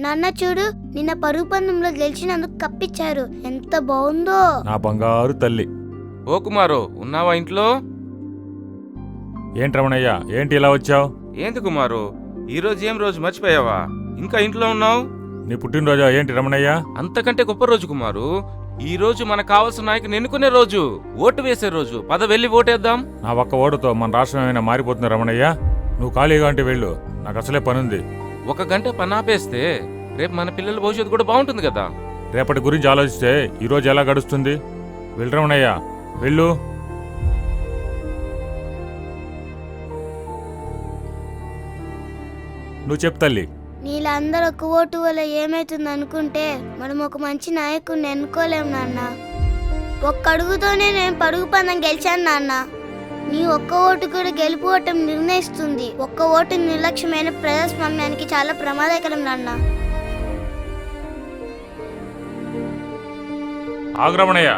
నాన్న చూడు, నిన్న పరుగు పందెంలో గెలిచినందుకు కప్పిచ్చారు. ఎంత బాగుందో. నా బంగారు తల్లి. ఓ కుమారు, ఉన్నావా ఇంట్లో? ఏంటి రమణయ్య, ఏంటి ఇలా వచ్చావు? ఏంది కుమారు, ఈరోజు ఏం రోజు మర్చిపోయావా? ఇంకా ఇంట్లో ఉన్నావు? నీ పుట్టినరోజా ఏంటి రమణయ్య? అంతకంటే గొప్ప రోజు కుమారు. ఈ రోజు మనకు కావాల్సిన నాయకుని ఎన్నుకునే రోజు, ఓటు వేసే రోజు. పద వెళ్ళి ఓటేద్దాం. నా ఒక్క ఓటుతో మన రాష్ట్రం ఏమైనా మారిపోతుంది రమణయ్య? నువ్వు ఖాళీగా అంటే వెళ్ళు, నాకు అసలే పనుంది. 1 గంట పని ఆపేస్తే రేపు మన పిల్లల భవిష్యత్తు కూడా బాగుంటుంది కదా. రేపటి గురించి ఆలోచిస్తే ఈరోజు ఎలా గడుస్తుంది? వెళ్ళు రమణయ్య, వెళ్ళు. నువ్వు చెప్పు తల్లి. నీళ్ళందరూ ఒక ఓటు వల్ల ఏమైతుంది అనుకుంటే మనం ఒక మంచి నాయకుడిని ఎన్నుకోలేం నాన్న. ఒక్క అడుగుతోనే నేను పరుగు పందెం గెలిచాను నాన్న. నీ ఒక్క ఓటు కూడా గెలుపు ఓటమి నిర్ణయిస్తుంది. ఒక్క ఓటు నిర్లక్ష్యమైన ప్రజాస్వామ్యానికి చాలా ప్రమాదకరం నాన్న. ఆగు రమణయ్య.